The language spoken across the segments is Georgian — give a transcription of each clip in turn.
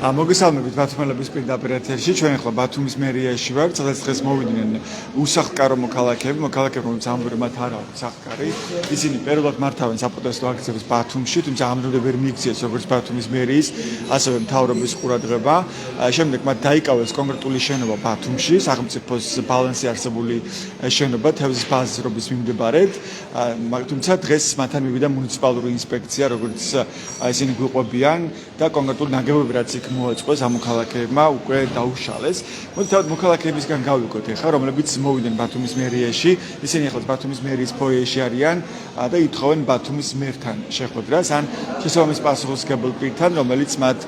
მოგესალმებით ბათუმელების პირდაპირ ეთერში. ჩვენ ახლა ბათუმის მერიაში ვართ, სადაც დღეს მოვიდნენ უსახლკარო მოქალაქეები, რომლებიც ამბობენ მათ არ აქვს სახკარი. ისინი პირველად მართავენ საპროტესტო აქციებს ბათუმში, თუმცა ამ დრომდე ვერ მიიქციეს როგორც ბათუმის მერიის, ასევე მთავრობის ყურადღება. შემდეგ მათ დაიკავეს კონკრეტული შენობა ბათუმში, სახელმწიფოს ბალანსი არსებული შენობა თევზის ბაზრობის მიმდებარედ. თუმცა დღეს მათთან მივიდა მუნიციპალური ინსპექცია, როგორც ისინი გვიყვებიან და კონკრეტულ ნაგებობებს რაც იქ მოაწყოს ამ მოქალაქეებმა უკვე დაუშალეს. მოდით თავად მოქალაქეებისგან გავიგოთ ახლა, რომლებიც მოვიდნენ ბათუმის მერიაში. ისინი ახლა ბათუმის მერიის ფოიეში არიან და ითხოვენ ბათუმის მერთან შეხვედრას ან შესაბამის პასუხისმგებელ პირთან, რომელიც მათ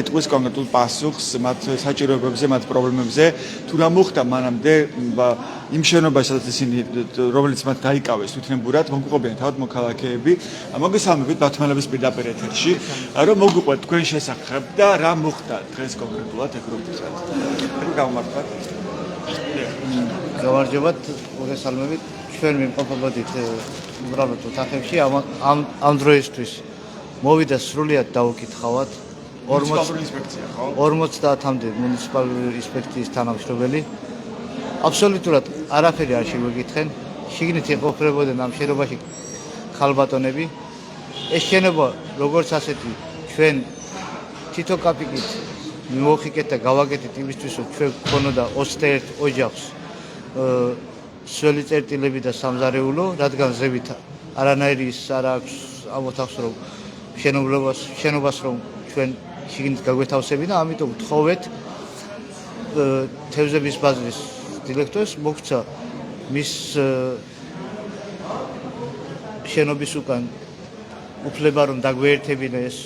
ეტყვის კონკრეტულ პასუხს მათ საჭიროებებზე, მათ პრობლემებზე. თუ რა მოხდა მანამდე იმ შენობაში, სადაც ისინი რომელიც მათ დაიკავეს თვითნებურად, მოგვიყვებიან თავად მოქალაქეები. მოგესალმებით ბათუმელების პირდაპირ ეთერში, რომ მოგვიყვეთ თქვენ შესახებ და რა მოხდა დღეს კონკრეტულად ეგ რო ვთქვათ. ეგ გამართვათ. გამარჯობათ, მოგესალმებით. ჩვენ მიმყოფებოდით უბრალოდ ოთახებში ამ დროისთვის მოვიდა სრულიად დაუკითხავად 50-მდე მუნიციპალური ინსპექციის თანამშრომელი. აბსოლუტურად არაფერი არ შეგვეკითხენ. შიგნით იყოფებოდნენ ამ შენობაში ქალბატონები. ეს შენობა როგორც ასეთი ჩვენ თითო კაპიკით მივოხიკეთ და გავაკეთეთ იმისთვის, რომ ჩვენ გქონოდა 21 ოჯახს სველი წერტილები და სამზარეულო, რადგან ზევით არანაირი ის არ აქვს ამ ოთახს, რომ შენობას რომ ჩვენ შიგნით გაგვეთავსებინა, ამიტომ ვთხოვეთ თევზების ბაზრის დირექტორს მოგცა მის შენობის უკან უფლება რომ დაგვეერთებინა ეს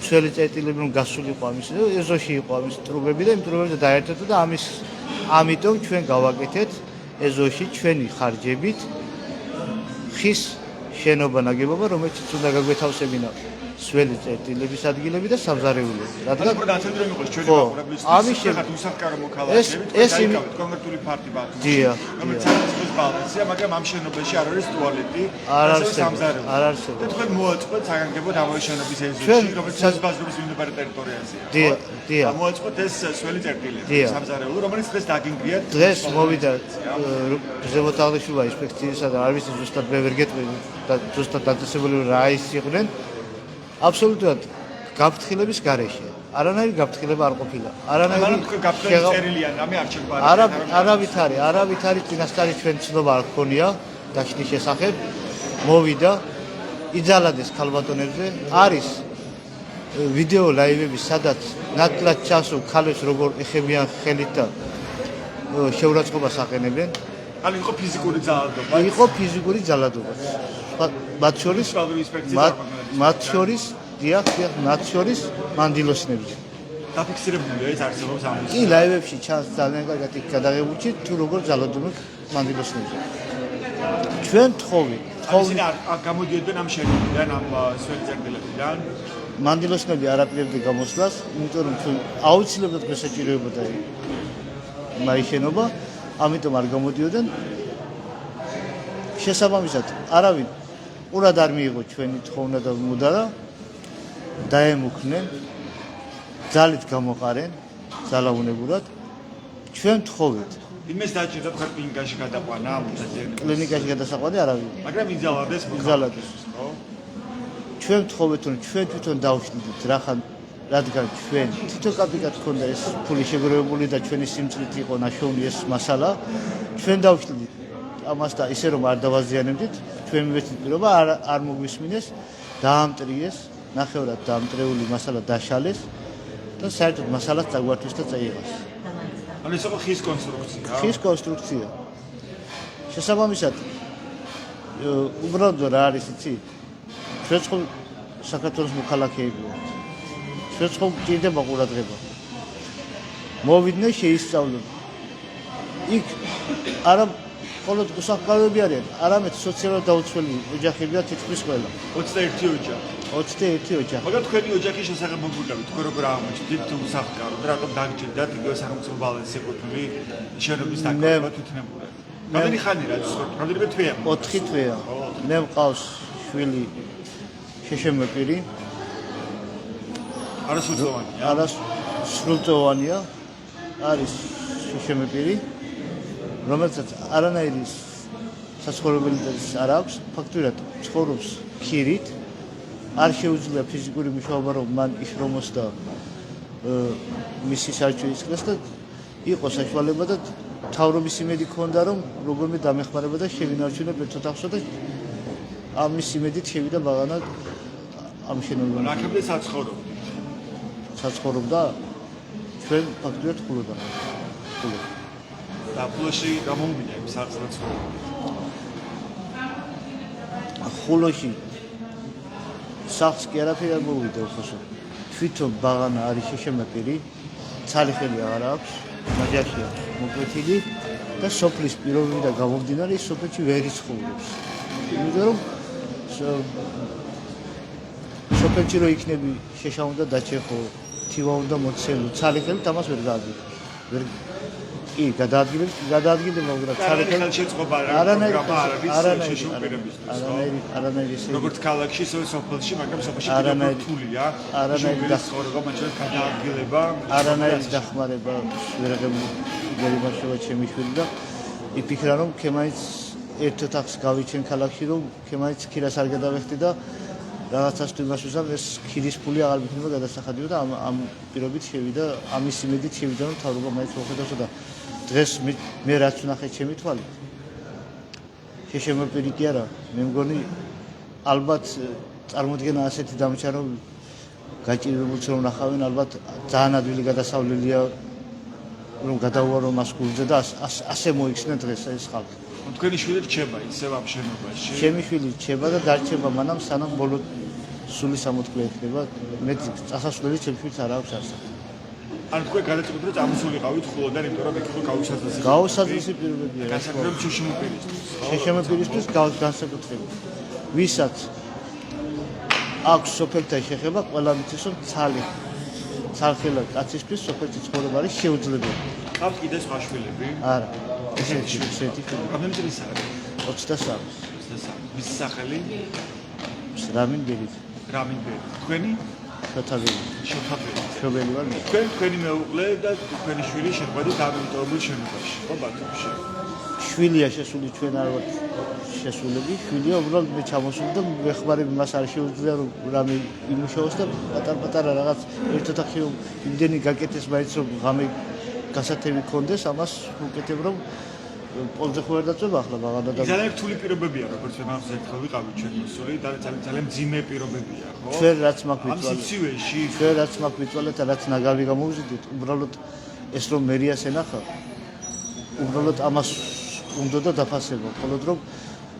სველი წერტილები რომ გასულიყო ამის ეზოში იყო ამის ტრუბები და იმ ტრუბებზე დაერთებდა და ამიტომ ჩვენ გავაკეთეთ ეზოში ჩვენი ხარჯებით ხის შენობა ნაგებობა, რომელიც უნდა გაგვეთავსებინა სველი წერტილების ადგილები და სამზარეულოები. რადგან პროდუქტები იყოს ჩვენი მაყურებლის შესახებ უსახლკარო მოქალაქეები, დაიკავეთ კონკრეტული ფაქტი ბათუმში, რომელიც სახელმწიფოს ბალანსია, მაგრამ ამ შენობაში არ არის ტუალეტი, ასევე სამზარეულო. არ არსებობს. და თქვენ მოაწყოთ საგანგებოდ ამ შენობის ეზოში, რომელიც საზოგადოების მიმდებარე ტერიტორიაზეა. დია. მოაწყოთ ეს სველი წერტილები, სამზარეულო, რომელიც დღეს დაგინგრიათ. დღეს მოვიდა ზემოთ აღნიშნულმა ინსპექციისა და არ ვიცი ზუსტად მე ვერ გეტყვი და ზუსტად დაწესებული რა ის იყვნენ. აბსოლუტურად გაფრთხილების გარეშე. არანაირი გაფრთხილება არ ყოფილა. არანაირი წერილიან, რამე არ შეგვარდა. არავით არის წინასწარი ჩვენ ცნობა არ გქონია დაშლის შესახებ. მოვიდა, იძალადეს ქალბატონებზე. არის ვიდეო ლაივები, სადაც ნაკლად ჩასულ ქალებს როგორ ეხებიან ხელით და შეურაცხყოფას აყენებენ. ანუ იყო ფიზიკური ძალადობა. იყო ფიზიკური ძალადობა. მათ შორის მანდილოსნები. დაფიქსირებულია ეს არსებობს ამის. კი, ლაივებში ჩანს ძალიან კარგად იქ გადაღებულში თუ როგორ ძალადობენ მანდილოსნები. ჩვენ თხოვი. ისინი არ გამოდიოდნენ ამ შენობიდან, ამ სველი წერტილებიდან. მანდილოსნები არ აპირებდნენ გამოსვლას, იმიტომ რომ თუ აუცილებლად გასაჭიროებოდა მაიშენობა, ამიტომ არ გამოდიოდნენ. შესაბამისად, არავინ ყურად არ მიიღო ჩვენი თხოვნა და მუდარა დაემუქრნენ, ძალით გამოყარენ, ძალაუნებურად. ჩვენ თხოვეთ. იმეს დაჭირდა თქვენ კლინიკაში გადაყვანა, კლინიკაში გადასაყვანე არავინ. მაგრამ იძალადეს. ხო? ჩვენ თხოვეთ, რომ ჩვენ თვითონ დავშლიდით რახან, რადგან ჩვენ თითო კაპიკად ქონდა ეს ფული შეგროვებული და ჩვენი სიმწვრით იყო ნაშოვნი ეს მასალა, ჩვენ დავშლიდით ამას და ისე რომ არ დავაზიანებდით, ჩვენ მივეცდით პირობა არ მოგვისმინეს, დაამტრიეს, ნახევრად დაამტრეული მასალა დაშალეს და საერთოდ მასალას წაგვართვეს და წაიღეს. ანუ ეს იყო ხის კონსტრუქცია. ხის კონსტრუქცია. შესაბამისად, უბრალოდ რა არის იცი? ჩვენ ხო საქართველოს მოქალაქეები ვართ. ჩვენ ხო გჭირდება ყურადღება. მოვიდნენ შეისწავლონ. იქ არა მხოლოდ უსახლკაროები არიან, არამედ სოციალურად დაუცველი ოჯახებია თითქმის ყველა. 21 ოჯახი. 21 ოჯახი. მაგრამ თქვენი ოჯახის შესახებ მოგვიყვებით, თქვენ როგორ აღმოჩნდით თუ უსახლკარო და რატომ დაგჭირდათ იგივე სახელმწიფო ბალანსი ეკუთვნილი შენობის დაკავება თვითნებურად. რამდენი ხანი რაც რამდენიმე თვეა? 4 თვეა. მე მყავს შვილი შეშემეპირი. არასრულწლოვანია. არასრულწლოვანია, არის შიშემი პირი, რომელსაც არანაირი საცხოვრებელი არ აქვს, ფაქტურად ცხოვრობს ქირით, არ შეუძლია ფიზიკური მუშაობა, რომ მან იშრომოს და მისი საჭირო ისხდეს და იყო საშუალება და თავრობის იმედი ჰქონდა, რომ როგორმე დამეხმარება და შევინარჩუნე ბერცოთახსო და ამის იმედით შევიდა ბაღანა ამ შენობაზე. რაკებზე საცხოვრობ? საცხოვრობდა ჩვენ ფაქტურად ხულოდან. და ფულოში გამომვიდა იმ საცხოვრებლად. ხულოში სახს კი არაფერი არ მოვიდა უხოშო. თვითონ ბაღანა არის შეშემეპირი, ცალიხელი აღარ აქვს, მაჯაშია მოკვეთილი და სოფლის პირობიდან გამომდინარე ის სოფელში ვერ იცხოვრობს. იმიტომ რომ სოფელში რო იქნები შეშა უნდა დაჩეხო, თივა უნდა მოცელო, ცალიხელით ამას ვერ გააძლევ. კი, გადაადგილდება, მაგრამ ცალიხელი შეწყობა არანაირი როგორც ქალაქში, ისე სოფელში, მაგრამ სოფელში რთულია. არანაირი ცხოვრება, მაგრამ გადაადგილება, არანაირი დახმარება ვერ აღებული გერიმაშოვა ჩემი შვილი და იფიქრა რომ ქემაიც ერთ ოთახს გავიჩენ ქალაქში რომ ქემაიც ქირას არ გადავეხდი და რაღაცას თუ იმას ვიზამ ეს ქირის ფული აღარ მიქნება გადასახადიო და ამ პირობით შევიდა ამის იმედით შევიდა რომ თავრობა მაინც მოხდასო და დღეს მე რაც ვნახე ჩემი თვალით შეშემეპირი კი არა მე მგონი ალბათ წარმოდგენა ასეთი დამჭა რომ გაჭირებულს რომ ნახავენ ალბათ ძალიან ადვილი გადასავლელია რომ გადავუარო მას გულზე და ასე მოიქცნენ დღეს ეს ხალხი თქვენი შვილი რჩება ისევ ამ შენობაში ჩემი შვილი რჩება და დარჩება მანამ სანამ ბოლო სული სამოთკლე იქნება მე წასასვლელი ჩემი შვილს არ აქვს არსად ან თქვენ გადაწყვეტეთ რომ წამოსულიყავით ხულოდან იმიტომ რომ იქ გაუსაძლისი გაუსაძლისი პირობებია განსაკუთრებით შეშემეპირისთვის განსაკუთრებით ვისაც აქვს სოფელთან შეხება ყველა მიცის რომ ცალხელა კაცისთვის სოფელში ცხოვრება არის შეუძლებელი ყავს კიდე სხვა შვილები არა ესეთი რამდენი წელია 23 ვის სახელი რამინ ბერი თქვენი შობელი ვარ მე თქვენი მეუღლე და თქვენი შვილი შეხვედით ამიტომებულ შენობაში ხო ბათუმში შვილია შესული ჩვენ არ ვართ შესულები შვილია უბრალოდ მე ჩამოსული და მეხმარები მას არ შეუძლია რომ რამე იმუშაოს და პატარ-პატარა რაღაც ერთ ოთახში იმდენი გაკეთეს მაინც რომ ღამე გასათევი ქონდეს ამას უკეთებ რომ პოლზე ხო ვერ დაწובה ახლა ბაღანა და ძალიან რთული პირობებია როგორც მე ახლა ერთხელ ვიყავით ჩვენ მოსული და ძალიან მძიმე პირობებია ხო ჩვენ რაც მაქვს ამ სიცივეში ჩვენ რაც მაქვს მიწვალეთ და რაც ნაგავი გამოვიზიდეთ უბრალოდ ეს რომ მერიას ენახა უბრალოდ ამას უნდა და დაფასება მხოლოდ რომ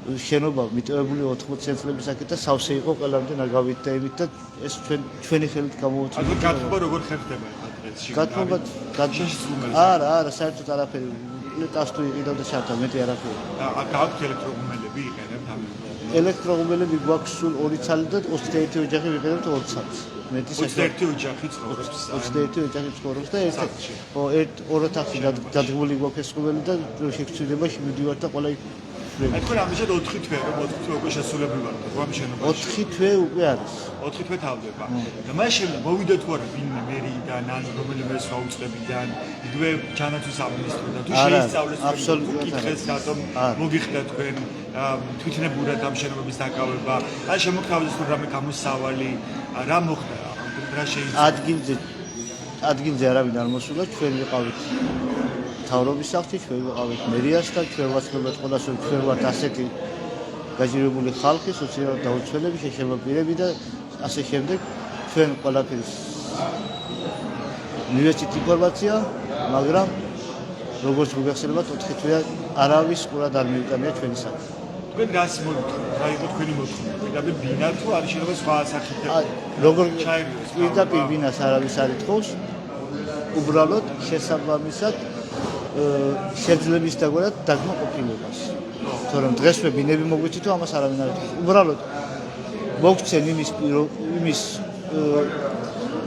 შენობა მიტოვებული 80 წლების აქეთ და სავსე იყო ყველამდე ნაგავით და იმით და ეს ჩვენი ხელით გამოვუწევთ ანუ გათბობა როგორ ხერხდება ახლა დღეს გათბობა არა საერთოდ არაფერი პლიტას თუ იყიდა და ჩართა მეტი არაფერი და გაქვთ ელექტროღუმელები იყენებთ ამ ელექტროღუმელები გვაქვს სულ 2 ცალი და 21 ოჯახი ვიყენებთ 2 ცალს მეტი 21 ოჯახი ცხოვრობს 21 ოჯახი ცხოვრობს და ერთ ორ ოთახში დადგმული გვაქვს ეს ყოველი და შეგვიძლია მივდივართ და ყველა აი თქვენ ამჟამად 4 თვე რომ 4 თვე უკვე შესულები ვართ ხო ამ შენობაში 4 თვე უკვე არის 4 თვე თავდება და მას შემდეგ მოვიდა თუ არა ვინმე მერიდან ან რომელიმე სხვა უწყებიდან იგივე ჯანათვის სამინისტრო და თუ შეისწავლეს კითხეს რატომ მოგიხდა თქვენ თვითნებურად ამ შენობების დაკავება ან შემოგთავაზეს თუ რამე გამოსავალი რა მოხდა რა შეიძლება ადგილზე არავინ არ მოსულა ჩვენ ვიყავით თავრობის სახლში ჩვენ ვიყავით მერიასთან ჩვენ ვაცნობთ ყველას რომ ჩვენ ვართ ასეთი გაჭირებული ხალხი სოციალურად დაუცველები შეშემეპირები და ასე შემდეგ ჩვენ ყველაფერს მივეცით ინფორმაცია მაგრამ როგორც მოგახსენებათ 4 თვე არავის ყურად არ მიუტანია ჩვენი საქმე თქვენ რას მოგთხოვთ რა იყო თქვენი მოთხოვნა პირდაპირ ბინა თუ არის შეიძლება სხვა საკითხი როგორ პირდაპირ ბინას არავის არ ითხოვს უბრალოდ შესაბამისად შეძლების დაგვრად დაგმოყოფილებას. თორემ დღესვე ბინები მოგვიწითო ამას არავინ არ ითხოვს. უბრალოდ მოგცენ იმის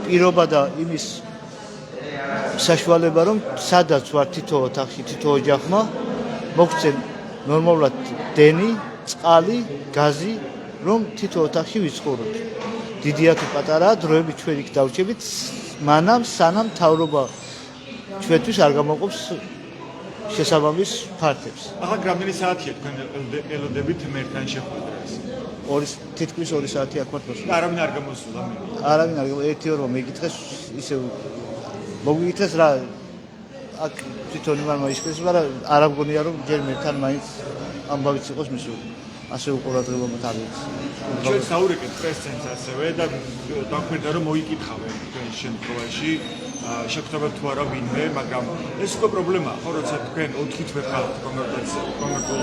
პირობა და იმის საშუალება რომ სადაც ვარ თითო ოთახში თითო ოჯახმა მოგცენ ნორმალურად დენი, წყალი, გაზი რომ თითო ოთახში ვიცხოვროთ. დიდია თუ პატარაა, დროებით ჩვენ იქ დავრჩებით, მანამ სანამ მთავრობა ჩვენთვის არ გამოყოფს შესაბამის ფართებს. ახლა რამდენი საათია თქვენ ელოდებით მერთან შეხვედრას? თითქმის 2 საათი აქ ვართ მოსული. არავინ არ გამოსულა მე. არავინ არ გამო 1-2 მეკითხეს ისე მოგიკითხეს რა აქ თვითონ იმან მოისმენს, მაგრამ არ ამგონია რომ ჯერ მერთან მაინც ამბავიც იყოს მისული. ასე უყურადღებობით არის. ჩვენ საურეკეთ პრესცენს ასევე და დაგვერდა რომ მოიკითხავენ თქვენ შემთხვევაში შეგვთხოვთ თუ არა ვინმე, მაგრამ ეს უკვე პრობლემაა, ხო, როცა თქვენ 4 თვე ხართ კონკრეტულ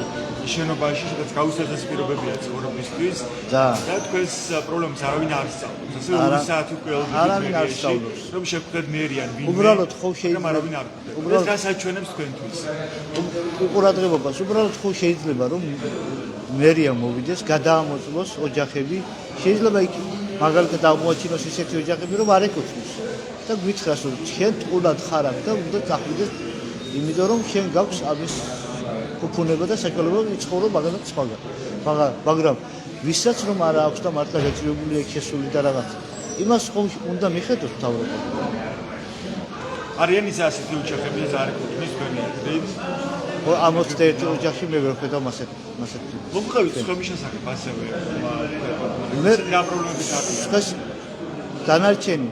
შენობაში, სადაც გაუსაძეს პირობებია ცხოვრებისთვის და თქვენს პრობლემას არავინ არ სწავლობს. ასე 2 საათი უკვე არავინ არ სწავლობს. რომ შეგვთქვათ მერიან ვინმე. უბრალოდ ხო შეიძლება არავინ არ ხვდებს. ეს გასაჩვენებს თქვენთვის. უყურადღებობას უბრალოდ ხო შეიძლება რომ მერია მოვიდეს, გადაამოწმოს ოჯახები, შეიძლება იქ მაგალითად აღმოაჩინოს ისეთი ოჯახები, რომ არ ეკუთვნის და გვითხრას რომ შენ ტყულად ხარ აქ და უნდა წახვიდეს, იმიტომ რომ შენ გაქვს ამის უფუნება და საშუალება იცხოვრო მაგალითად სხვაგან. მაგრამ ვისაც რომ არ აქვს და მართლა გაჭირებულია შესული და რაღაც, იმას ხომ უნდა მიხედოს მთავრობა. არიან ის ასეთი ოჯახები, ეს არ ეკუთვნის თქვენი იდეით. 61 ოჯახში მე ვერ ხედავ მასეთ. მომხდარით სხვების შესახებ ასევე მე რა პრობლემები აქვს? დანარჩენი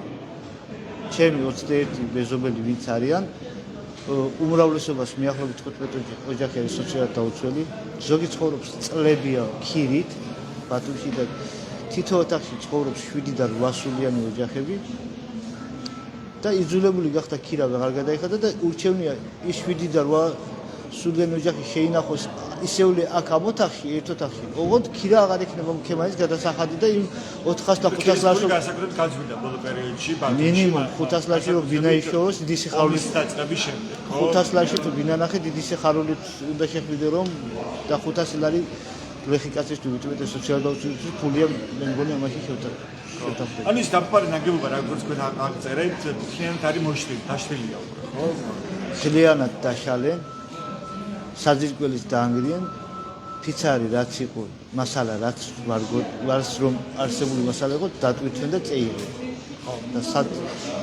ჩემი 21 მეზობელი ვინც არიან, უმრავლესობას მიახლოებით 15 ოჯახი არის სოციალურად დაუცველი, ზოგი ცხოვრობს წლებია ქირით, ბათუმში და თითო ოთახში ცხოვრობს 7 და 8 სულიანი ოჯახები და იძულებული გახდა ქირა აღარ გადაიხადა და ურჩევნია ის 7 და 8 სულიანი ოჯახი შეინახოს ისეული აქ ამ ოთახში, ერთ ოთახში. ოღონდ ქირა აღარ იქნება მქემანის გადასახადი და იმ 400 და 500 ლარში განსაკუთრებით გაძვიდა ბოლო პერიოდში ბათუმში. მინიმუმ 500 ლარში რომ ბინა იშოვოს დიდი სიხარულით დაწყების შემდეგ. 500 ლარში თუ ბინა ნახე დიდი სიხარულით უნდა შეხვიდე რომ და 500 ლარი გლეხი კაცის თუ ვიტყვით სოციალურ დაუცველს ფულია მე მგონი ამაში შევთავაზე. ანუ ის დამყარი ნაგებობა როგორც თქვენ აღწერეთ, მთლიანად არის მოშლილი, დაშლილია უკვე, ხო? მთლიანად დაშალენ. საძირკველის დაანგრიენ, ფიცარი რაც იყო, მასალა რაც ვარს რომ არსებული მასალა იყო, დატვირთვენ და წეილენ. და სად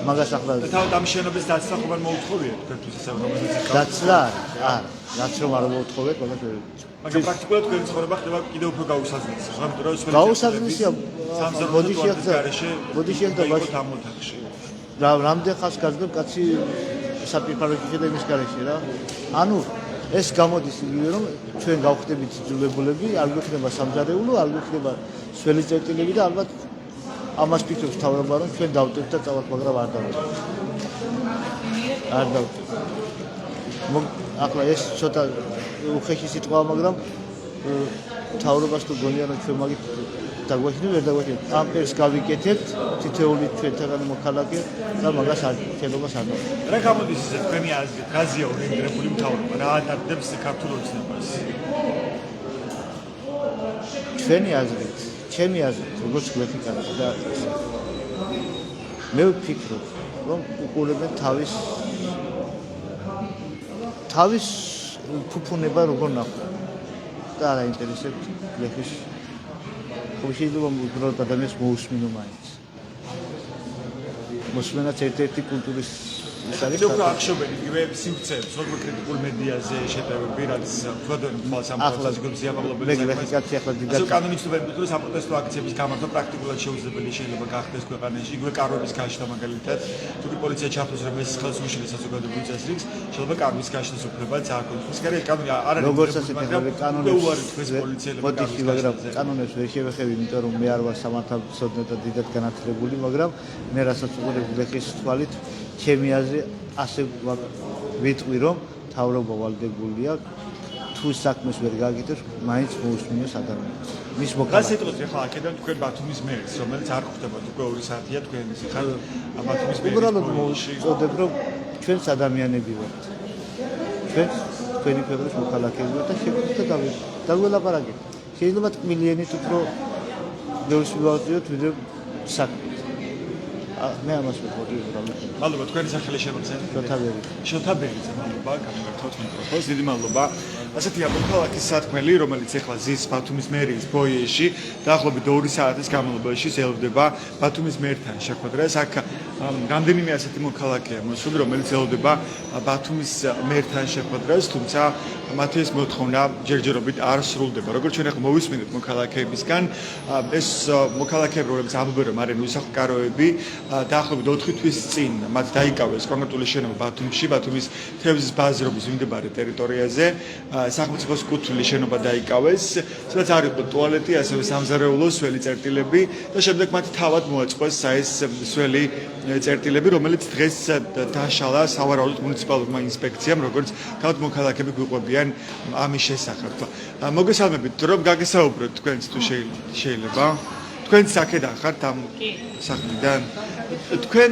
მაგას ახლა თავად ამ შენობის დაცლა ხომ არ მოუთხოვიათ თქვენთვის ესე რომელიც დაცლა არა, რაც რომ არ მოუთხოვეთ, მაგას ვერ ვიცი. მაგრამ პრაქტიკულად თქვენი ცხოვრება ხდება კიდევ უფრო გაუსაზღლესი, ხო? იმიტომ რომ გაუსაზღლესია, მოდი შეახდა ბაში ამ ოთახში. რამდენ ხანს გაძლებ კაცი საპირფარეში და იმის გარეშე რა. ანუ ეს გამოდის იგივე რომ ჩვენ გავხდებით იძულებულები, არ გვექნება სამზარეულო, არ გვექნება სველი წერტილები და ალბათ ამას ფიქრობს თავრობა რომ ჩვენ დავტევთ და წავალთ, მაგრამ არ დავტევთ. არ დავტევთ. ახლა ეს ცოტა უხეში სიტყვაა, მაგრამ თავრობას თუ გონია რომ ჩვენ მაგით დაგვაჩინოთ, ვერ დაგვაჩინოთ. ამ პერს გავიკეთებთ, თითოეული ჩვენთაგანი მოქალაქე და მაგას არ შენობას არ დავტევთ. რა გამოდის ისე თქვენი აზრით, რაზეა ორიენტირებული მთავრობა, რა ადარდებს ქართულ ოცნებას? ჩვენი აზრით, ჩემი აზრით, როგორც გლეხი კაცი და მე ვფიქრობ, რომ უყურებენ თავის ფუფუნება როგორ ნახო და არ აინტერესებთ გლეხის ხო შეიძლება უბრალოდ ადამიანს მოусმინო მაინც. მოსმენაც ერთ-ერთი კულტურის ის არის. უფრო ახშობენ იგივე სიმწეებს, როგორ კრიტიკულ მედიაზე შეტევები, რაც ფოდენ თვალს ამბობს გზიაბაღლობელი. მე გლეხი კაცი ახლა დიდად კანონით ვებდით, საპროტესტო აქციების გამართვა პრაქტიკულად შეუძლებელი შეიძლება გახდეს ქვეყანაში, იგივე კარობის გაშლა მაგალითად, თუკი პოლიცია ჩართოს რომ ეს ხელს უშლის საზოგადოებრივ წესრიგს, შეიძლება კარობის გაშლის უფლებაც აქვს. ეს კარი კანონი არ არის. როგორც ასე თქვენ კანონებს უარი თქვენ პოლიციელები მოდიში, მაგრამ კანონებს ვერ შევეხები, იმიტომ რომ მე არ ვარ სამართალმცოდნე და დიდად განათლებული, მაგრამ მე რასაც უყურებ გლეხის თვალით ჩემი აზრი ასე ვიტყვი რომ თავრობა ვალდებულია თუ საქმეს ვერ გააკეთებს მაინც მოусმინოს ადამიანს მის მოქალაქეს. რა სიტყვით ახლა აქედან თქვენ ბათუმის მერს, რომელიც არ ხვდებათ უკვე 2 საათია თქვენ ისე ხარ ბათუმის მერის. უბრალოდ მოუწოდებ რომ ჩვენს ადამიანები ვართ. თქვენი ქვეყნის მოქალაქეები ვართ და შეგვიძლია დაგველაპარაკეთ. შეიძლება მილიონით უფრო ბევრს ვივაღწიოთ ვიდრე საქმე. მე ამას ვიყოდი უბრალოდ. მადლობა თქვენი სახელი შემოგზავნეთ. შოთა ბერიძე, მადლობა გამიგართოთ მიკროფონს. დიდი მადლობა. ასეთია მოქალაქის სათქმელი, რომელიც ახლა ზის ბათუმის მერიის ფოიეში დაახლოებით 2 საათის განმავლობაში ელოდება ბათუმის მერთან შეხვედრას. აქ რამდენიმე ასეთი მოქალაქეა მოსული, რომელიც ელოდება ბათუმის მერთან შეხვედრას, თუმცა მათი ეს მოთხოვნა ჯერჯერობით არ სრულდება. როგორც ჩვენ ახლა მოვისმინეთ მოქალაქეებისგან, ეს მოქალაქეები, რომლებიც ამბობენ, რომ არიან უსახლკაროები, დაახლოებით 4 თვის წინ მათ დაიკავეს კონკრეტული შენობა ბათუმში, ბათუმის თევზის ბაზრობის მიმდებარე ტერიტორიაზე, სახელმწიფოს კუთვნილი შენობა დაიკავეს, სადაც არ იყო ტუალეტი, ასევე სამზარეულო სველი წერტილები და შემდეგ მათ თავად მოაწყვეს ეს სველი წერტილები, რომელიც დღეს დაშალა სავარაუდოდ მუნიციპალურმა ინსპექციამ, როგორც თავად მოქალაქეები გვიყვებიან ამის შესახებ. მოგესალმებით, რომ გაგესაუბროთ თქვენც თუ შეიძლება. თქვენ აქედან ხართ ამ სახლიდან? თქვენ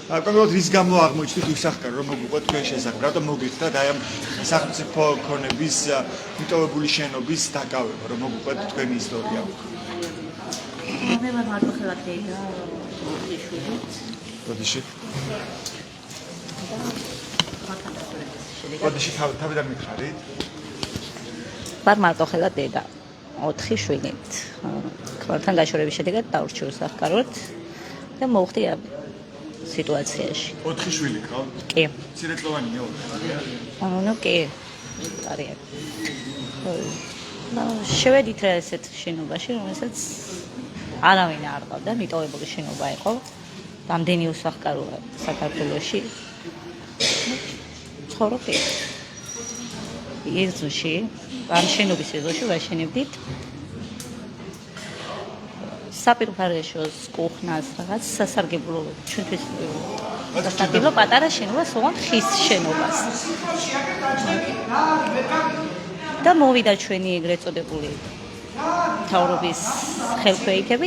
კონკრეტულად რის გამო აღმოჩნდით უსახლკარო, რომ მოგვიყვეთ თქვენ შესახებ? რატომ მოგიხდათ აი ამ სახელმწიფო ქონების მიტოვებული შენობის დაკავება, რომ მოგვიყვეთ თქვენი ისტორია? მე ვარ მარტოხელადი და ბოდიში. ბოდიში თავიდან მიხარით? ვარ მარტოხელადი და 4 შვილით. ქმართან გაშორების შედეგად დავრჩი უსახლკაროდ და მოვხდი ამ სიტუაციაში. 4 შვილი ყავთ? კი. მცირეწლოვანია? ანუ კი. არიან. შევედით რა ესეთ შენობაში, რომელსაც არავინ არ ყავდა, მიტოვებული შენობა იყო. რამდენი უსახლკაროა საქართველოში. ცხოვრობდი. ეზოში, ამ შენობის ეზოში ვაშენებდით. საპირფარეშოს, კუხნას, რაღაც სასარგებლო ჩვენთვის სასარგებლო პატარა შენობას, ოღონდ ხის შენობას. და მოვიდა ჩვენი ეგრეთ წოდებული მთავრობის ხელქვეითები,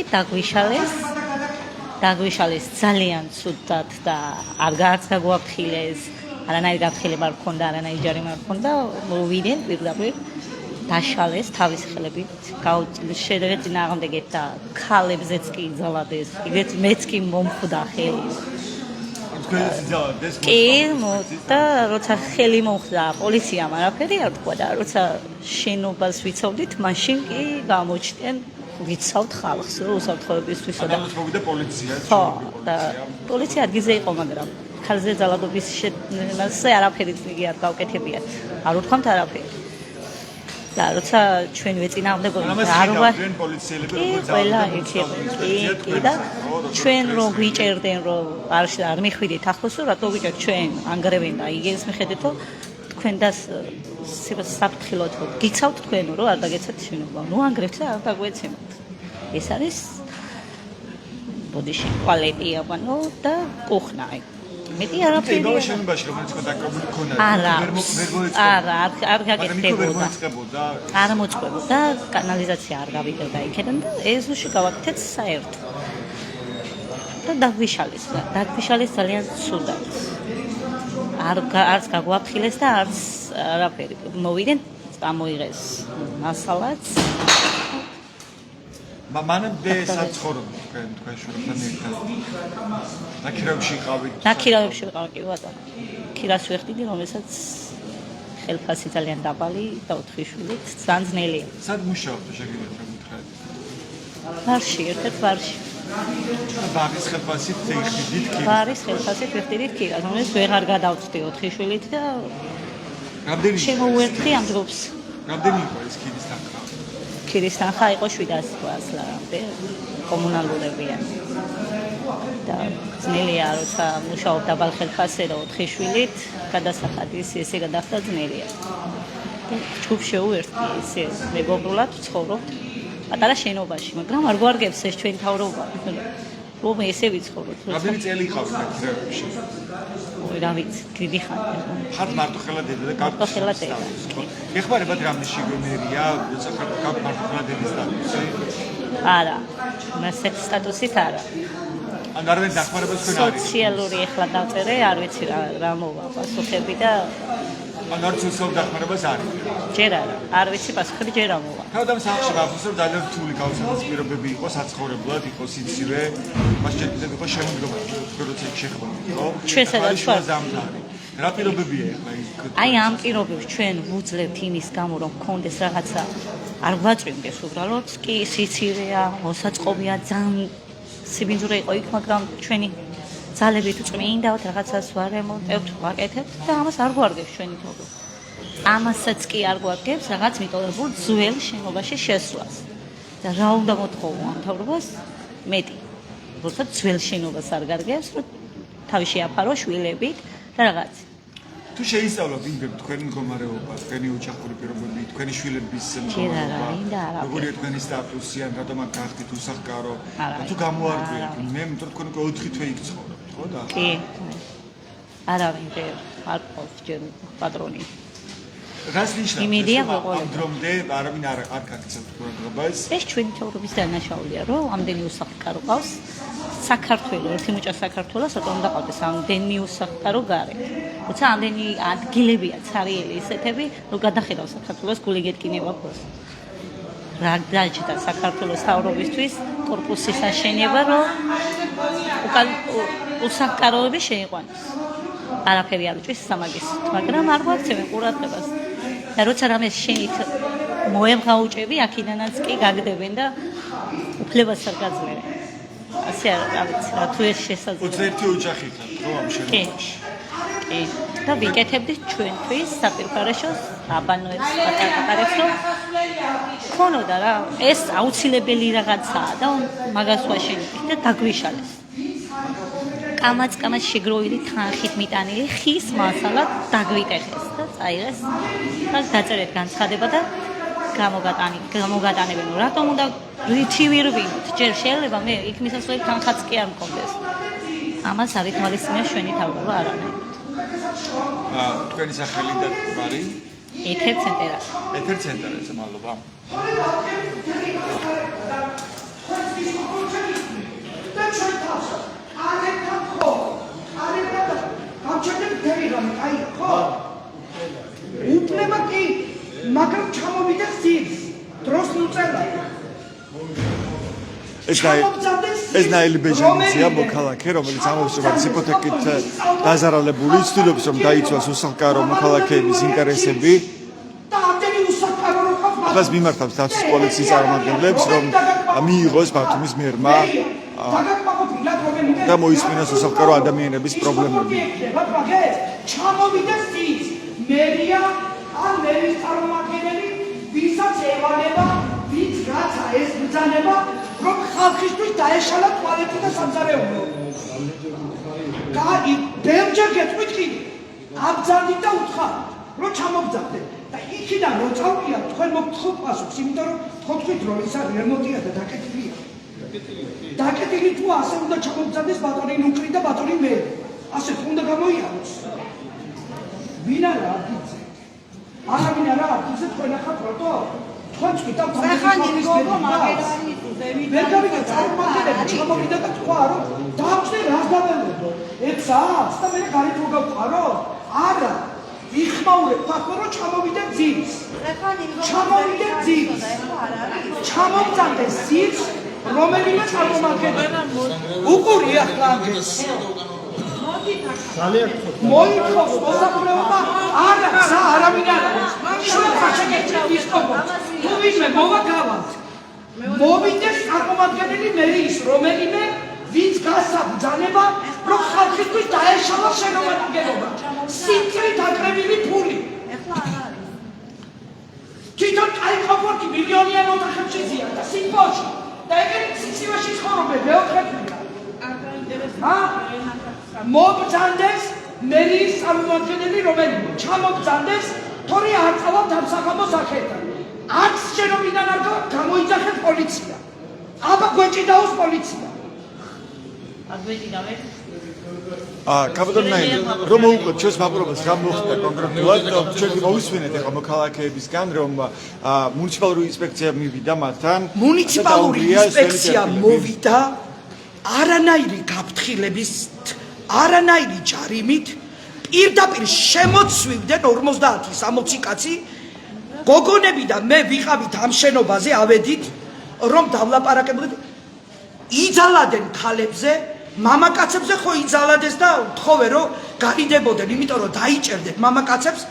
დაგვიშალეს ძალიან ცუდად და არ გაგვაფრთხილეს, არანაირი გაფრთხილება არ ჰქონდა, არანაირი ჯარიმა არ ჰქონდა, მოვიდნენ პირდაპირ დაშალეს თავის ხელებით, შედეგად წინააღმდეგეთ და ქალებზეც კი იზოლადეს, ეგრეთ მეც კი მომხვდა ხელი. კი, და როცა ხელი მომხდა პოლიციამ არაფერი არ თქვა და როცა შენობას ვიცავდით, მაშინ კი გამოჩნდნენ ვიცავთ ხალხს, რომ უსაფრთხოებისთვისო და მოვიდა პოლიცია. ხო, და პოლიცია ადგილზე იყო, მაგრამ ხალხზე ძალადობის შემასე არაფერი იგი არ გავკეთებიათ. არ უთქვამთ არაფერი. და როცა ჩვენვე წინააღმდეგობთ არ ვარ პოლიციელები როგორც ყველა კი და ჩვენ რო გვიჭერდნენ რომ არ მიხვიდით ახლოს რომ რატო ვიჭერთ ჩვენ ანგრევენ და იგენს მიხედეთ რომ თქვენ და საფრთხილოდ გიცავთ თქვენ რომ არ დაგეცათ შენობა ნუ ანგრევთ და არ დაგვეცემოთ ეს არის ბოდიში კვალეტი აბანო და კუხნა მეტი არაფერი იმავე შენობაში რომელიც კონტაქტობილი ქონდა არ გაკეთდებოდა არ მოწყებოდა კანალიზაცია არ გავიგებდა იქიდან და ეზოში გავაკეთეთ საერთო და დაგვიშალეს ძალიან ცუდად არც გაგვაფრთხილეს და არც არაფერი მოვიდნენ წამოიღეს მასალაც მანამდე საცხოვრობ თქვენ შვილთან ერთად ნაკირავებში იყავით ნაკირავებში ვიყავ კი ბატონო ქირას ვეხდიდი რომელსაც ხელფასი ძალიან დაბალი და 4 შვილით ძალიან ძნელია სად მუშაობთ შეგიძლიათ რომ გითხრათ ვარში ერთ-ერთ ვარში ბარის ხელფასით ვეხდიდით კი ბარის ხელფასით ვეხდიდით კი რომელიც ვეღარ გადავწვდი 4 შვილით და რამდენი შემოვერთდი ამ ჯგუფს რამდენი იყო ეს ქირის თანხა ქირის თანხა იყო 700 ლარამდე კომუნალურებია და ძნელია როცა მუშაობ დაბალ ხელფასზე და 4 შვილით გადასახადის ესე გადახდა ძნელია და ჯგუფ შევერთდი ესე მეგობრულად ვცხოვრობთ პატარა შენობაში მაგრამ არ გვარგებს ეს ჩვენ თავრობა რომ ესე ვიცხოვროთ რამდენი წელი იყავით ნაკირავებში რა ვიცი დიდი ხანი ხართ მარტოხელადედა და მარტოხელადედა ეხმარებათ რამე შეგონერია საქართველოს მარტოხელადედის სტატუსი არა მასეთ სტატუსით არა ან არვენ დახმარებას თქვენ არის სოციალური ეხლა დავწერე არ ვიცი რა მოვა პასუხები და ან არც უსწავლ დახმარებას არის. ჯერ არა, არ ვიცი პასუხი ჯერ ამოვა. თავდამ სახში გახსოვს რომ ძალიან რთული გაუცემელი პირობები იყო საცხოვრებლად, იყო სიცივე, მას შეიძლება იყოს შემოდგომა, როცა შეხებოდი, ხო? ჩვენ სადაც ვართ. რა პირობებია ახლა ის? აი ამ პირობებს ჩვენ ვუძლებთ იმის გამო რომ გქონდეს რაღაცა არ გვაწვიმდეს უბრალოდ კი სიცივეა, მოსაწყობია, ძალიან სიბინძურე იყო იქ, მაგრამ ჩვენი ძალებით წმინდავთ, რაღაცას ვარემონტებთ, ვაკეთებთ და ამას არ გვარგებს ჩვენი თაობა. ამასაც კი არ გვარგებს რაღაც მიტოვებულ ძველ შენობაში შესვლას. და რა უნდა მოთხოვო ამ თაობას? მეტი. როცა ძველ შენობას არ გარგებს, რომ თავი შეაფარო შვილებით და რაღაც. თუ შეისწავლო ვინმე თქვენი მდგომარეობა, თქვენი ოჯახური პირობები, თქვენი შვილების მდგომარეობა, როგორია თქვენი სტატუსი, ან რატომ არ გახდით უსახლკარო, თუ გამოარკვიეთ, მე მეტყვი თქვენ უკვე 4 თვე იქ ცხოვრობთ, ხო და? კი. არავინ არ ყავს ჯერ პატრონი. რას ნიშნავს? იმედია ამ დრომდე არავინ არ გაქცევთ ყურადღებას. ეს ჩვენი ცხოვრების დანაშაულია, რომ ამდენი უსახლკარო ყავს. საქართველოს ერთი მუჭა საქართველოს რატომ უნდა ყავდეს ამდენი უსახლკარო გარე. როცა ამდენი ადგილებია ცარიელი ისეთები, რომ გადახედავ საქართველოს გული გეტკინება ფოს. რა დაჭდა საქართველოს თავრობისთვის კორპუსის აშენება, რომ უკან უსახლკაროები შეიყვანოს. არაფერი არ უჭვის სამაგისტროთ, მაგრამ არ გვაქცევენ ყურადღებას. და როცა რამეს შენით მოემღაუჭები, აქედანაც კი გაგდებენ და უფლებას არ გაძლევენ. ასე არ ვიცი რა თუ ეს შესაძლებელია. 21 ოჯახი ხართ, ხო ამ შენობაში? კი. და ვიკეთებდით ჩვენთვის საპირფარეშოს აბანოებს პატარ-პატარებს, რომ ქონოდა რა, ეს აუცილებელი რაღაცაა და მაგას ვაშენებთ და დაგვიშალეს. კამაც შეგროვილი თანხით მიტანილი ხის მასალა დაგვიტეხეს და წაიღეს. მას დაწერეთ განცხადება და გამოგატანებენ. რატომ უნდა რითი ვირვინოთ? ჯერ შეიძლება მე იქ მისასვლელი თანხაც კი არ მქონდეს. ამას არ ითვალისწინებს ჩვენი თავრობა არანაირად. თქვენი სახელი და გვარი? ეთერ ცენტრა. ეთერ ცენტრაზე მადლობა. უფლება კი, მაგრამ ჩამოვიდა ძირს. დროს უწევდა. ეს ნაილი ბეჟანიცია მოქალაქე, რომელიც ამბობს, რომ არის იპოთეკით დაზარალებული, ცდილობს რომ დაიცვას უსახლკარო მოქალაქეების ინტერესები. და ამდენი უსახლკარო რო ხარ. ახლა მიმართავს დაცვის პოლიციის წარმომადგენლებს, რომ მიიღოს ბათუმის მერმა და მოისმინოს უსახლკარო ადამიანების პრობლემები. ჩამოვიდა ძირს. მერია ან მერის წარმომადგენელი, ვისაც ევალება, ვინც რაცა ეს ბრძანება, რომ ხალხისთვის დაეშალა ტუალეტი და სამზარეულო. კაი, ბევრჯერ გეტყვით, აბძანდით და უთხარ, რომ ჩამობძანდეთ. და იქიდან რო წავიდია, თქვენ მოგთხოვთ პასუხს, იმიტომ რომ თქვით რომ ის არის რემონტია და დაკეტილია. დაკეტილი თუ ასე უნდა ჩამობძანდეს ბატონი ნუკრი და ბატონი მე. ასე თუ უნდა გამოიაროს. ვინ არა აქიცე? არავინ არა აქიცე თქვენ ახლა პროტო? თქვენ წვითავ სახანილის გოგო მაგერანი ვერ გავიგე წარმოგიდგენთ ჩამოვიდა და თქვა რომ დააჩნე რას დაველოდო 600 და მე გარეთ რო გავყარო არა იხმაურე ფაქტორ რომ ჩამოვიდა ძირს ჩამოვიდა ძირს ჩამოვძანდეს ძირს რომელიმე წარმომადგენელი უყური ახლა ამის მოითხოვს მოსახლეობა არა გზა არავინ არ არის შუა ხაშაკეთში ისწავლო თუ ვინმე მოვაგავართ მოვიდეს წარმომადგენელი მერიის რომელიმე ვინც გასაბრძანება რომ ხალხისთვის დაეშალა შენობა სიმწრით აკრებილი ფული თვითონ კაი კომფორტი მილიონიან ოთახებში ზიანდა სიმბოლში და ეგრე სიცივეში ცხოვრობენ მეოთხედია მობრძანდეს მერიის წარმომადგენელი რომელიმე ჩამობრძანდეს თორე არ წავალ დამსახურებო საქმეთან არც შენობიდან არ გამოიძახეთ პოლიცია აბა გვეჭიდაოს პოლიცია აგვეჭიდავეთ კაპიტანაი რომ მოუყვეთ ჩვენს მაპრობას გამოხდა კონკრეტულად ჩვენ მოვისვენეთ ახლა მოქალაქეებისგან რომ მუნიციპალური ინსპექცია მივიდა მათთან მუნიციპალური ინსპექცია მოვიდა არანაირი გაფრთხილების არანაირი ჯარიმით პირდაპირ შემოცვივდნენ 50-60 კაცი გოგონები და მე ვიყავით ამ შენობაზე ავედით რომ დავლაპარაკებდით იძალადენ ქალებზე მამაკაცებზე ხო იძალადეს და თხოვე რომ გარიდებოდნენ იმიტომ რომ დაიჭერდეთ მამაკაცებს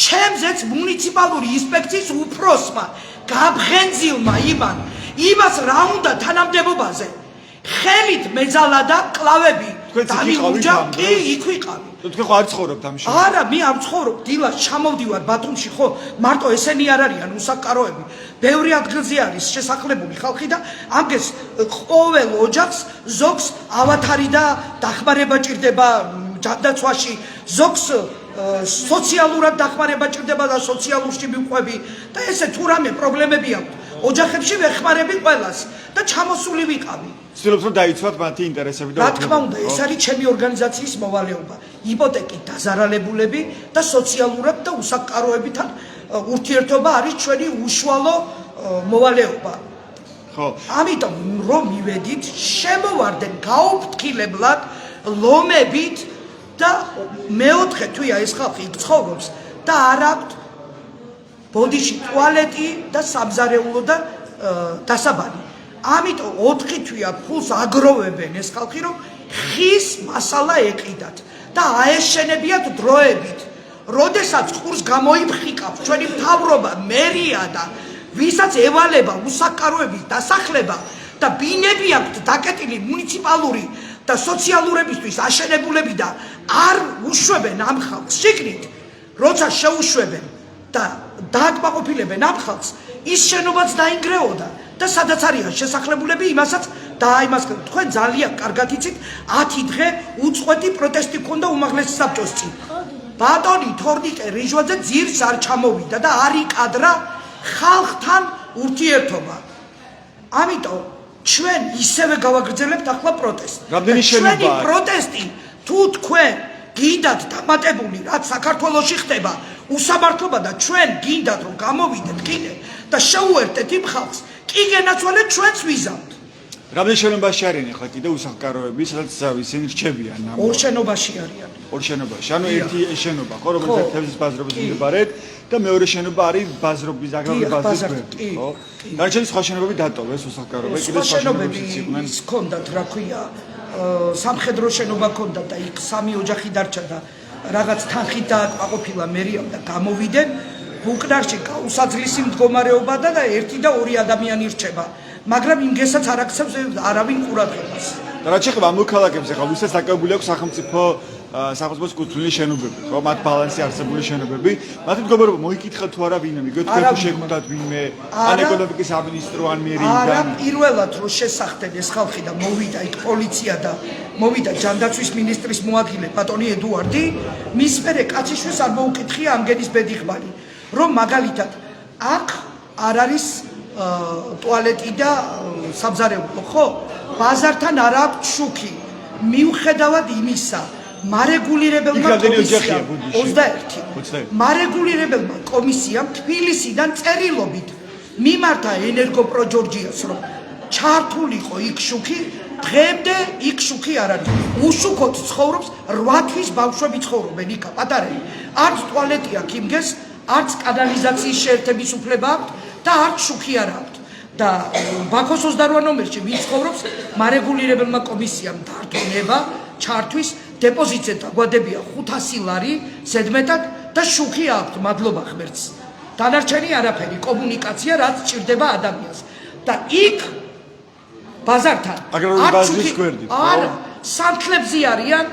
ჩემზეც მუნიციპალური ინსპექციის უფროსმა გაბღენძილმა იმას რა უნდა თანამდებობაზე ხელით მეძალა და კლავები დამიურჯა კი იქ ვიყავი თქვენ ხო არ ცხოვრობთ ამ შემთხვევაში? არა, მე არ ვცხოვრობ, დილას ჩამოვდივარ ბათუმში, ხო, მარტო ესენი არ არიან უსაკაროები. ბევრი ადგილზე არის შესახლებული ხალხი და ამგეს ყოველ ოჯახს ზოგს ავათარი და დახმარება ჭირდება ჯანდაცვაში, ზოგს სოციალურად დახმარება ჭირდება და სოციალურში მივყვები და ესე თუ რამე პრობლემები აქვს. ოჯახებში ვეხმარები ყველას და ჩამოსული ვიყავი. ცდილობთ რომ დაიცვათ მათი ინტერესები და რა თქმა უნდა, ეს არის ჩემი ორგანიზაციის მოვალეობა. იპოთეკით დაზარალებულები და სოციალურად და უსაკაროებთან ურთიერთობა არის ჩვენი უშუალო მოვალეობა. ხო. ამიტომ რომ მივედით, შემოვარდნენ გაუფრთხილებლად ლომებით და მეოთხე თვია ეს ხალხი იქ ცხოვრობს და არ აქვს ბოდიში ტუალეტი და სამზარეულო და დასაბანი. ამიტომ 4 თვია ფულს აგროვებენ ეს ხალხი რომ ხის მასალა ეყიდათ და აეშენებიათ დროებით. როდესაც ყურს გამოიფხიკავს ჩვენი მთავრობა, მერია და ვისაც ევალება უსაკაროების დასახლება და ბინები აქვთ დაკეტილი მუნიციპალური და სოციალურებისთვის აშენებულები და არ უშვებენ ამ ხალხს შიგნით, როცა შეუშვებენ და დააკმაყოფილებენ ამ ხალხს, ის შენობაც დაინგრეოდა და სადაც არიან შესახლებულები იმასაც დააიმასკენ. თქვენ ძალიან კარგად იცით 10 დღე უწყვეტი პროტესტი ქონდა უმაღლეს საბჭოს წინ. ბატონი თორნიკე რიჟვაძე ძირს არ ჩამოვიდა და არ იკადრა ხალხთან ურთიერთობა. ამიტომ ჩვენ ისევე გავაგრძელებთ ახლა პროტესტს. რამდენი შენობა ჩვენი პროტესტი თუ თქვენ გინდათ დამატებული რაც საქართველოში ხდება უსამართლობა და ჩვენ გინდათ რომ გამოვიდეთ კიდე და შეუერთდეთ იმ ხალხს კი გენაცვალეთ ჩვენც ვიზავთ. რამდენი შენობაში არიან ახლა კიდე უსახკაროები, სადაც ისინი რჩებიან ამ ორ შენობაში არიან. ორ შენობაში. ანუ ერთი შენობა, ხო, რომელიც თევზის ბაზრობის მიმდებარედ და მეორე შენობა არის ბაზრობის აგრარული ბაზრის გვერდით, ხო? დანარჩენი სხვა შენობები დატოვეს უსახკაროები, კიდე სხვა შენობები იყვნენ. ის ქონდათ, რა ქვია, სამხედრო შენობა ქონდათ და იქ 3 ოჯახი დარჩა და რაღაც თანხით დააკმაყოფილა მერიამ და გამოვიდნენ. ბუკნარში გაუსაძლისი მდგომარეობა და 1 და 2 ადამიანი რჩება. მაგრამ იმგესაც არ აქცევს არავინ ყურადღებას. და რაც შეეხება ამ მოქალაქეებს, ახლა ვისაც დაკავებული აქვს სახელმწიფოს კუთვნილი შენობები, ხო, მათ ბალანსი არსებული შენობები, მათი მდგომარეობა მოიკითხა თუ არა ვინმე, გეტყვით თუ შეგვდათ ვინმე, ან ეკონომიკის სამინისტრო, ან მერიიდან. არა, პირველად რო შესახდნენ ეს ხალხი და მოვიდა იქ პოლიცია და მოვიდა ჯანდაცვის მინისტრის მოადგილე ბატონი ედუარდი, მის მერე კაციშვილს არ მოუკითხია ამგენის ბედიღბანი, რომ მაგალითად აქ არ არის ტუალეტი და სამზარეულო, ხო? ბაზართან არ აქვს შუქი. მიუხედავად იმისა, მარეგულირებელმა კომისიამ 21 მარეგულირებელმა კომისიამ თბილისიდან წერილობით მიმართა ენერგოპრო ჯორჯიას რომ ჩართულიყო იქ შუქი, დღემდე იქ შუქი არ არის. უშუქოდ ცხოვრობს 8 თვის ბავშვები ცხოვრობენ იქ პატარები. არც ტუალეტი აქვს იმგეს, არც კანალიზაციის შეერთების უფლება აქვს და არც შუქი არ აქვს. და ბაქოს 28 ნომერში ვინც ცხოვრობს, მარეგულირებელმა კომისიამ დარწმუნება ჩართვის დეპოზიტზე დაგვადებია 500 ლარი ზედმეტად და შუქი აქვს, მადლობა ღმერთს. დანარჩენი არაფერი, კომუნიკაცია რაც ჭირდება ადამიანს. და იქ ბაზართან აგრარული ბაზრის გვერდით, არა, სანთლებზე არიან,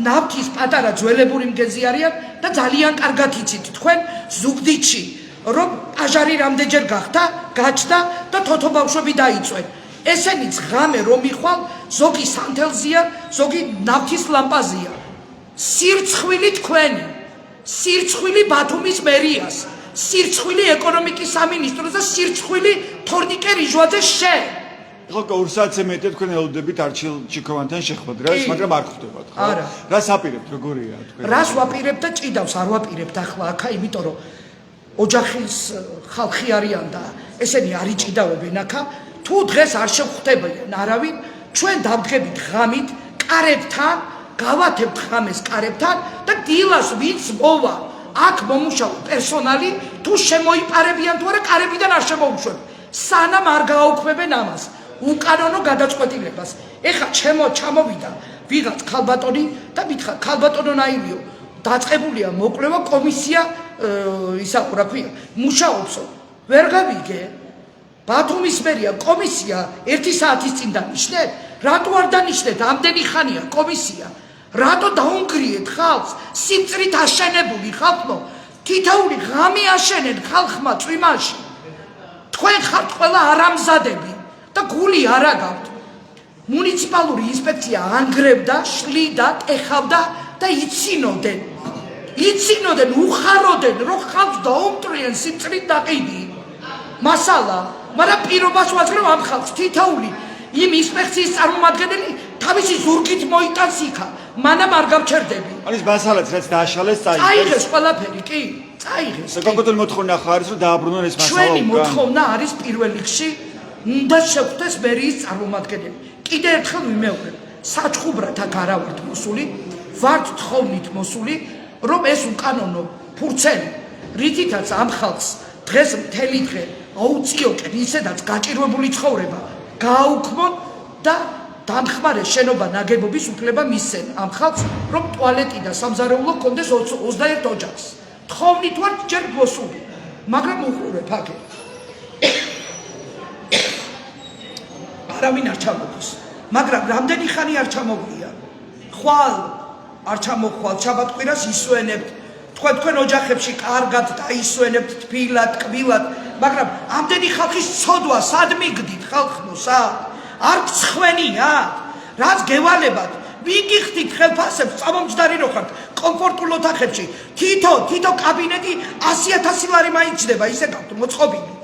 ნავთის პატარა ძველებური მგეზი არიან და ძალიან კარგად იცით თქვენ ზუგდიდში რომ აჟარი რამდენჯერ გახდა, გაჩნდა და თოთო ბავშვები დაიწვენ. ესენიც ღამე რომ იხვალ, ზოგი სანთელზია, ზოგი ნავთის ლამპაზია. სირცხვილი თქვენი, სირცხვილი ბათუმის მერიას, სირცხვილი ეკონომიკის სამინისტროს და სირცხვილი თორნიკე რიჟვაძეს შენ. ხო, 2 საათზე მეტი თქვენ ელოდებით არჩილ ჩიქოვანთან შეხვედრას, მაგრამ არ ხვდებათ, ხო? არა. რას აპირებთ, როგორია თქვენ? რას ვაპირებთ და ჭიდავს არ ვაპირებთ ახლა აქა, იმიტომ რომ ოჯახის ხალხი არიან და ესენი არ იჭიდავენ აქა. თუ დღეს არ შევხვდებიან არავინ, ჩვენ დავდგებით ღამით კარებთან გავათებთ ხამეს კარებთან და დილას ვინც მოვა აქ მომუშავე პერსონალი თუ შემოიპარებიან თუ არა კარებიდან არ შემოუშვებ სანამ არ გააუქმებენ ამას უკანონო გადაწყვეტილებას ეხლა ჩამოვიდა ვიღაც ქალბატონი და მითხრა ქალბატონო ნაილიო დაწყებულია მოკვლევა კომისია ისა რა ქვია მუშაობსო ვერ გავიგე ბათუმის მერია კომისია 1 საათის წინ დანიშნეთ რატო არ დანიშნეთ ამდენი ხანია კომისია რატო დაუნგრიეთ ხალხს სიმწრით აშენებული ხალხო თითოეული ღამე აშენენ ხალხმა წვიმაში თქვენ ხართ ყველა არამზადები და გული არ აგავთ მუნიციპალური ინსპექცია ანგრევდა შლიდა ეხავდა და იცინოდნენ უხაროდნენ რომ ხალხს დაუმტრიან სიმწრით დაყიდი მასალა მაგრამ პირობას ვაძლევ ამ ხალხს თითოეული იმ ინსპექციის წარმომადგენელი თავისი ზურგით მოიტანს იქა მანამ არ გავჩერდები არის მასალაც რაც დააშალეს წაიღეს ყველაფერი კი წაიღეს საკონტროლო მოთხოვნა ხო არის რომ დააბრუნონ ეს მასალა ჩვენი მოთხოვნა არის პირველ რიგში უნდა შეხვდეს მერიის წარმომადგენელი კიდევ ერთხელ ვიმეორებ საჩხუბრად აქ არა ვართ მოსული ვართ თხოვნით მოსული რომ ეს უკანონო ფურცელი რითითაც ამ ხალხს დღეს მთელი დღე აუწიოყენ ისედაც გაჭირვებული ცხოვრება გააუქმონ და დამხმარე შენობა ნაგებობის უფლება მისცენ ამ ხალხს რომ ტუალეტი და სამზარეულო კონდეს 21 ოჯახს თხოვნით ვართ ჯერ მოსული მაგრამ უყურებ აქ არავინ არ ჩამოდის მაგრამ რამდენი ხანი არ ჩამოგვია ხვალ არ ჩამოხვალ შაბათ-კვირას ისვენებთ თქვენ ოჯახებში კარგად დაისვენებთ თბილად კბილად მაგრამ ამდენი ხალხის ცოდვა სად მიგდით ხალხო სად არ გცხვენია რაც გევალებათ ვიგიხდით ხელფასებს წამომჯდარი რო ხართ კომფორტულ ოთახებში თითო კაბინეტი 100,000 ლარი მაინჩდება ისე გაქვთ მოწყობილი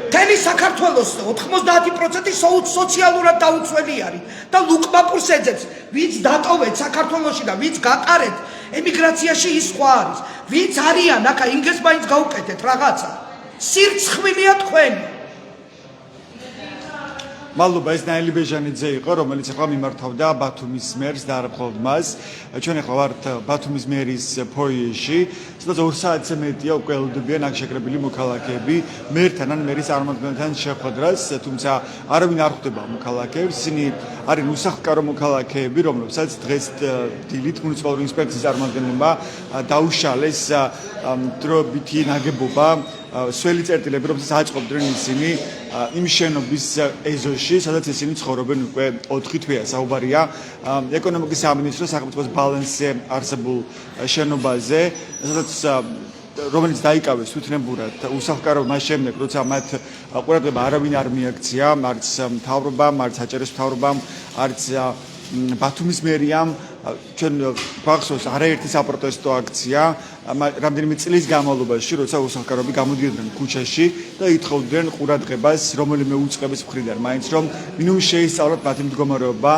თელი საქართველოს 90% სოციალურად დაუცველი არის და ლუკმაპურს ეძებს ვინც დატოვეთ საქართველოში და ვინც გაყარეთ ემიგრაციაში ის სხვა არის ვინც არიან აქა ინგლისს მაინც გაუკეთეთ რაღაცა სირცხვილია თქვენი მადლობა ეს ნაილი ბეჟანიძე იყო რომელიც ახლა მიმართავდა ბათუმის მერს და არა მხოლოდ მას ჩვენ ახლა ვართ ბათუმის მერის ფოიეში სადაც 2 საათზე მეტია უკვე ელოდებიან აქ შეკრებილი მოქალაქეები მერთან ან მერის წარმომადგენელთან შეხვედრას თუმცა არავინ არ ხვდება მოქალაქეებს ისინი არიან უსახლკარო მოქალაქეები რომლებსაც დღეს დილით მუნიციპალური ინსპექციის წარმომადგენლებმა დაუშალეს დროებითი ნაგებობა სველი წერტილები რომელსაც აწყობდნენ ისინი იმ შენობის ეზოში სადაც ისინი ცხოვრობენ უკვე 4 თვეა საუბარია ეკონომიკის სამინისტროს სახელმწიფოს ბალანსზე არსებულ შენობაზე სადაც რომელიც დაიკავეს თვითნებურად უსახლკარო მას შემდეგ როცა მათ ყურადღება არავინ არ მიაქცია არც მთავრობამ არც საჭერეს მთავრობამ არც ბათუმის მერიამ ჩვენ გვახსოვს არაერთი საპროტესტო აქცია რამდენიმე წლის განმავლობაში როცა უსახლკაროები გამოდიოდნენ ქუჩაში და ითხოვდნენ ყურადღებას რომელიმე უწყების მხრიდან მაინც რომ მინიმუმ შეისწავლოთ მათი მდგომარეობა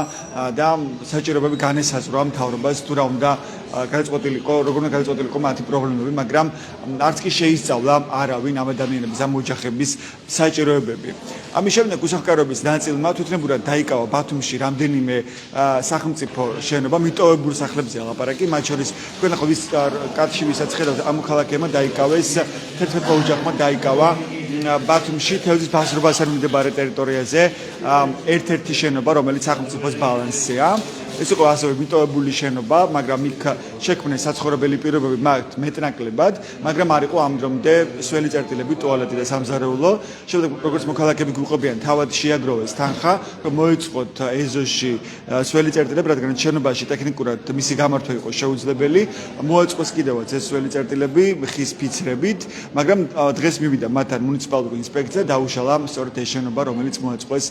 და საჭიროებები განესაზღვრა მთავრობას თუ რა უნდა გადაწყვეტილიყო როგორ უნდა გადაწყვეტილიყო მათი პრობლემები მაგრამ არც კი შეისწავლა არავინ ამ ადამიანების ამ ოჯახების საჭიროებები ამის შემდეგ უსახლკაროების ნაწილმა თვითნებურად დაიკავა ბათუმში რამდენიმე სახელმწიფო შენობა მიტოვებულ სახლებზე ლაპარაკი მათ შორის თქვენ ახლა ვის კაცში ვისაც ხედავთ ამ მოქალაქეებმა დაიკავეს 11 ოჯახმა დაიკავა ბათუმში თევზის ბაზრობასთან მდებარე ტერიტორიაზე ერთ-ერთი შენობა რომელიც სახელმწიფოს ბალანსზეა ეს იყო ასევე მიტოვებული შენობა მაგრამ იქ შექმნეს საცხოვრებელი პირობები მათ მეტნაკლებად მაგრამ არ იყო ამ დრომდე სველი წერტილები ტუალეტი და სამზარეულო შემდეგ როგორც მოქალაქეები გვიყვებიან თავად შეაგროვეს თანხა რომ მოეწყოთ ეზოში სველი წერტილები რადგან შენობაში ტექნიკურად მისი გამართვა იყო შეუძლებელი მოეწყოს კიდევაც ეს სველი წერტილები ხის ფიცრებით მაგრამ დღეს მივიდა მათთან მუნიციპალური ინსპექცია დაუშალა სწორედ ეს შენობა რომელიც მოეწყოს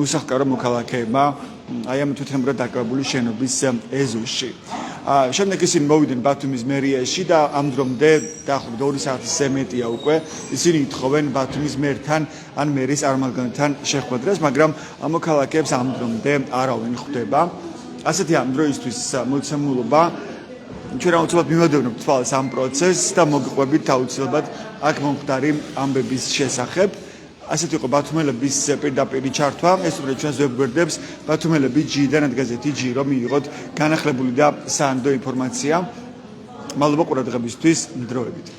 უსახლკარო მოქალაქეებმა აი ამ თვითნებურად დაკავებული შენობის ეზოში. შემდეგ ისინი მოვიდნენ ბათუმის მერიაში და ამ დრომდე დაახლოებით 2 საათის მეტია უკვე ისინი ითხოვენ ბათუმის მერთან ან მერის წარმომადგენელთან შეხვედრას, მაგრამ ამ მოქალაქეებს ამ დრომდე არავინ ხვდება. ასეთი ამ დროისთვის მოცემულობა ჩვენ აუცილებლად მივადევნებთ თვალს ამ პროცესს და მოგყვებით აუცილებლად აქ მომხდარი ამბების შესახებ. ასეთ იყო ბათუმელების პირდაპირი ჩართვა, ეს უკვე ჩვენს ვებგვერდებს ბათუმელები ჯიდან ადგაზეთი ჯი რომ მიიღოთ განახლებული და საანდო ინფორმაცია. მადლობა ყურადღებისთვის, დროებით.